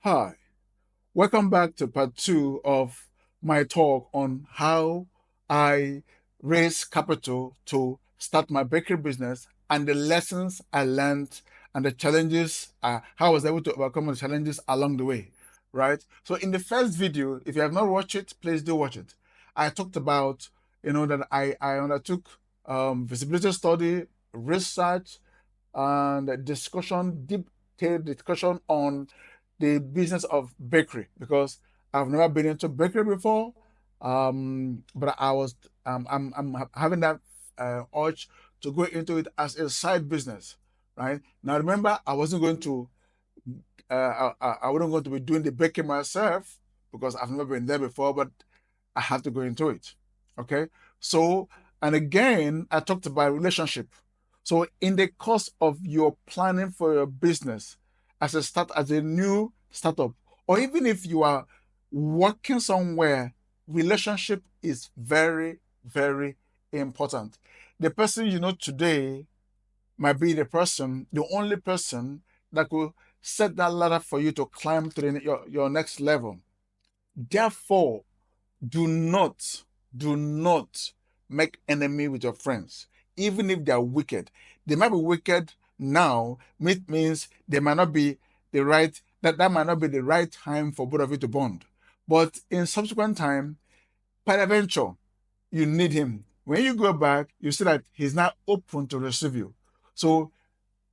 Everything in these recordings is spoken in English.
Hi, welcome back to part two of my talk on how I raise capital to start my bakery business and the lessons I learned and the challenges, how I was able to overcome the challenges along the way, right? So in the first video, if you have not watched it, please do watch it. I talked about, that I undertook visibility study, research, and detailed discussion on the business of bakery because I've never been into bakery before. But I'm having that urge to go into it as a side business, right? Now remember, I wasn't going to be doing the baking myself because I've never been there before, but I have to go into it. Okay. So, and again, I talked about relationship. So, in the course of your planning for your business as a new startup, or even if you are working somewhere, relationship is very, very important. The person you know today might be the only person that could set that ladder for you to climb to your next level. Therefore, do not make enemy with your friends, even if they are wicked. They might be wicked now, which means they might not be that might not be the right time for both of you to bond. But in subsequent time, peradventure, you need him. When you go back, you see that he's not open to receive you. So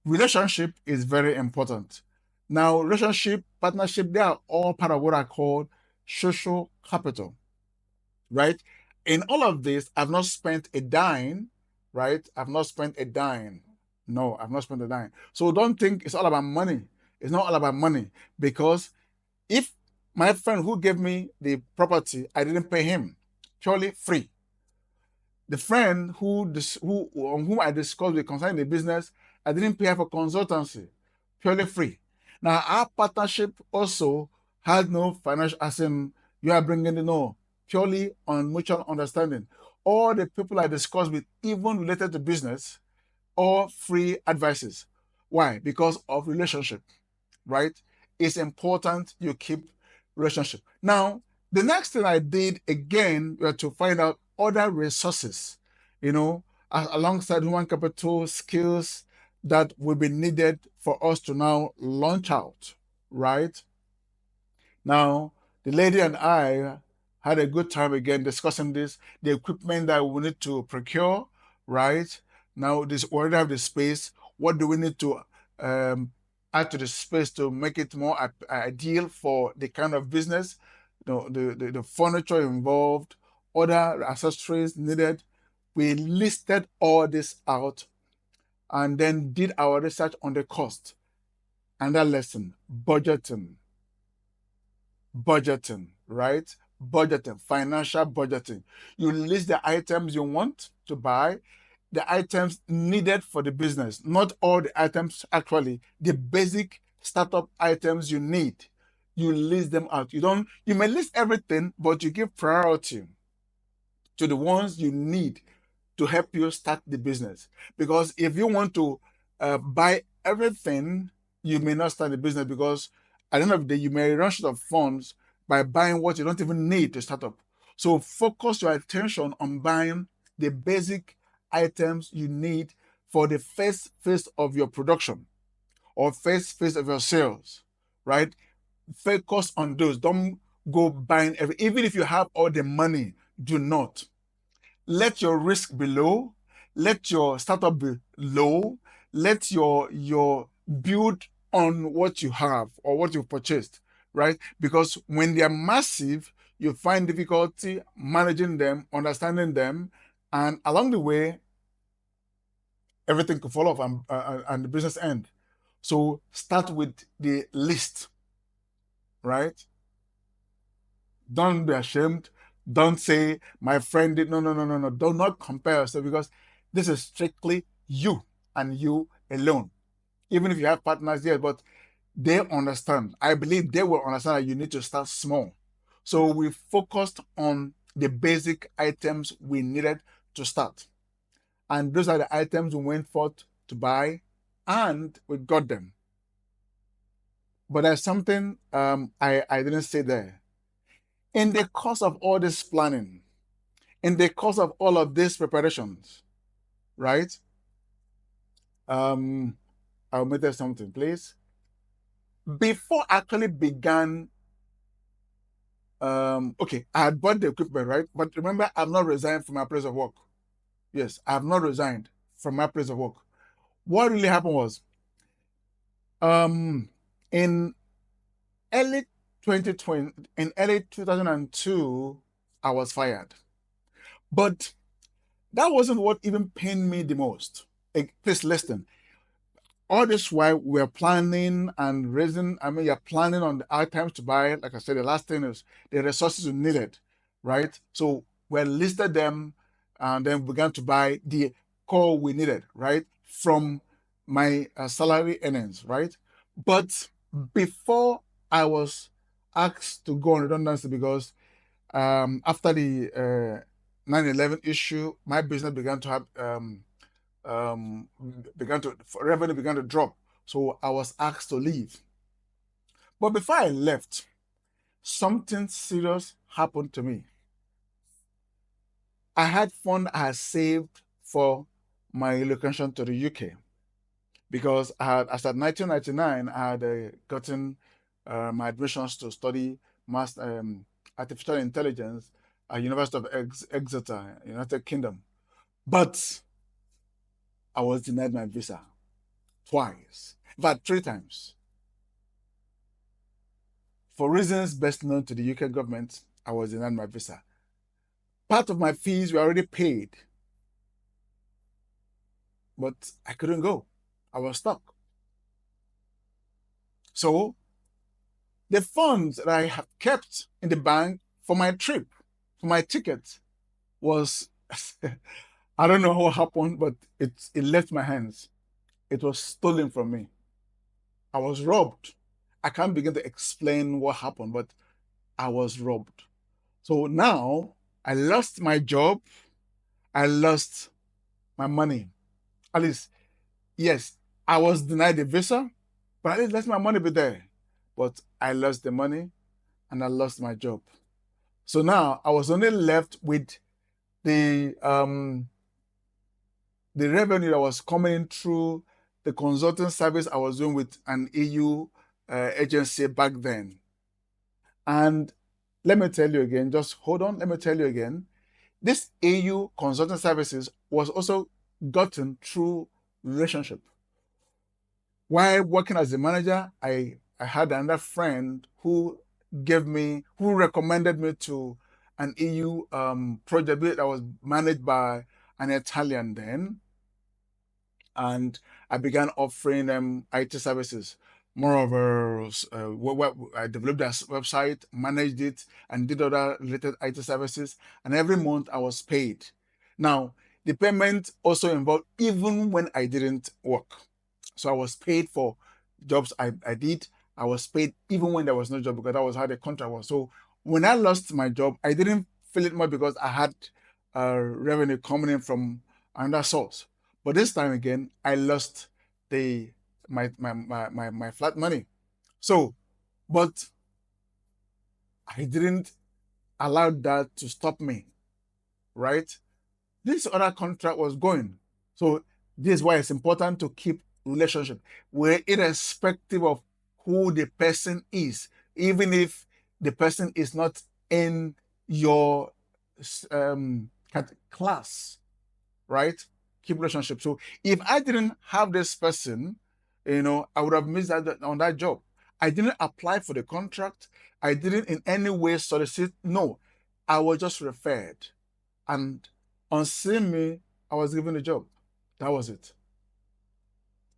relationship is very important. Now, relationship, partnership, they are all part of what I call social capital, right? In all of this, I've not spent a dime, right? I've not spent a dime. No, I've not spent a dime. So don't think it's all about money. It's not all about money because if my friend who gave me the property, I didn't pay him, purely free. The friend on whom I discussed with concerning the business, I didn't pay her for consultancy, purely free. Now our partnership also had no financial, as in you are bringing in no, purely on mutual understanding. All the people I discussed with, even related to business, all free advices. Why? Because of relationship, right? It's important you keep relationship. Now, the next thing I did again were to find out other resources, alongside human capital skills that will be needed for us to now launch out, right? Now, the lady and I had a good time again discussing this, the equipment that we need to procure, right? Now, we already have the space. What do we need to um, add to the space to make it more ideal for the kind of business? The furniture involved, other accessories needed. We listed all this out and then did our research on the cost. Another lesson, budgeting, right? Budgeting, financial budgeting. You list the items you want to buy, the items needed for the business, not all the items actually, the basic startup items you need. You list them out. You may list everything, but you give priority to the ones you need to help you start the business. Because if you want to buy everything, you may not start the business because at the end of the day, you may run short of funds by buying what you don't even need to start up. So focus your attention on buying the basic items you need for the first phase of your production or first phase of your sales, right? Focus on those. Don't go buying even if you have all the money, do not. Let your risk be low, let your startup be low, let your build on what you have or what you've purchased, right? Because when they are massive, you find difficulty managing them, understanding them, and along the way, everything could fall off and the business end. So start with the list, right? Don't be ashamed. Don't say my friend did. No, no, no, no, no. Do not compare yourself because this is strictly you and you alone. Even if you have partners, yes, but they understand. I believe they will understand that you need to start small. So we focused on the basic items we needed to start. And those are the items we went forth to buy, and we got them. But there's something I didn't say there. In the course of all this planning, in the course of all of these preparations, right? I'll make there something, please. Before I actually began, okay, I had bought the equipment, right? But remember, I've not resigned from my place of work. Yes, I have not resigned from my place of work. What really happened was, in early 2020, in early 2002, I was fired. But that wasn't what even pained me the most. Please listen. All this while we're planning and raising, I mean, you're planning on the items to buy. Like I said, the last thing is the resources you needed, right? So we listed them and then began to buy the core we needed, right? From my salary earnings, right? But before I was asked to go on redundancy because after the 9/11 issue, my business began to have revenue began to drop. So I was asked to leave. But before I left, something serious happened to me. I had fund I had saved for my relocation to the UK because as at 1999, I had gotten my admissions to study artificial intelligence at University of Exeter, United Kingdom. But I was denied my visa twice, in fact, 3 times. For reasons best known to the UK government, I was denied my visa. Part of my fees were already paid, but I couldn't go. I was stuck. So the funds that I have kept in the bank for my trip, for my ticket, was I don't know what happened, but it left my hands. It was stolen from me. I was robbed. I can't begin to explain what happened, but I was robbed. So now I lost my job. I lost my money. At least, yes, I was denied the visa, but at least let my money be there. But I lost the money and I lost my job. So now I was only left with the revenue that was coming through the consulting service I was doing with an EU agency back then. And let me tell you again, just hold on, let me tell you again. This EU consulting services was also gotten through relationship. While working as a manager, I had another friend who recommended me to an EU project that was managed by an Italian then. And I began offering them IT services. Moreover, I developed a website, managed it, and did other related IT services. And every month I was paid. Now, the payment also involved even when I didn't work. So I was paid for jobs I did. I was paid even when there was no job because that was how the contract was. So when I lost my job, I didn't feel it much because I had revenue coming in from another source. But this time again, I lost my flat money. So, but I didn't allow that to stop me, right? This other contract was going. So this is why it's important to keep relationship where irrespective of who the person is, even if the person is not in your class, right? Keep relationship. So if I didn't have this person, I would have missed that on that job. I didn't apply for the contract. I didn't in any way solicit. No, I was just referred. And on seeing me, I was given a job. That was it.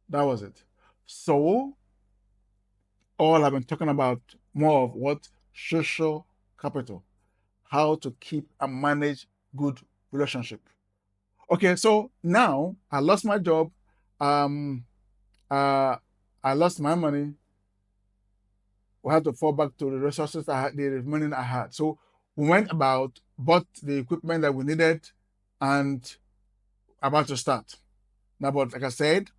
That was it. So all I've been talking about more of what social capital, how to keep and manage good relationship. Okay, so now I lost my job. Um, I lost my money. We had to fall back to the resources I had, the money I had. So we went about, bought the equipment that we needed, and about to start. Now, but like I said,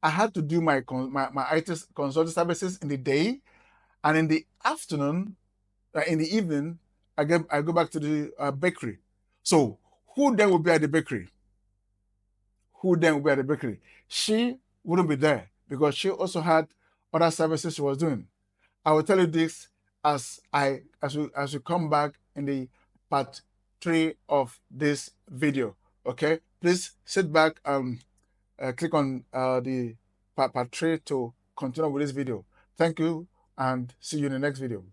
I had to do my IT consulting services in the day, and in the afternoon, in the evening, I go back to the bakery. So who then will be at the bakery? Who then will be at the bakery? She wouldn't be there because she also had other services she was doing. I will tell you this as we come back in the part 3 of this video. Okay, please sit back and click on the part 3 to continue with this video. Thank you and see you in the next video.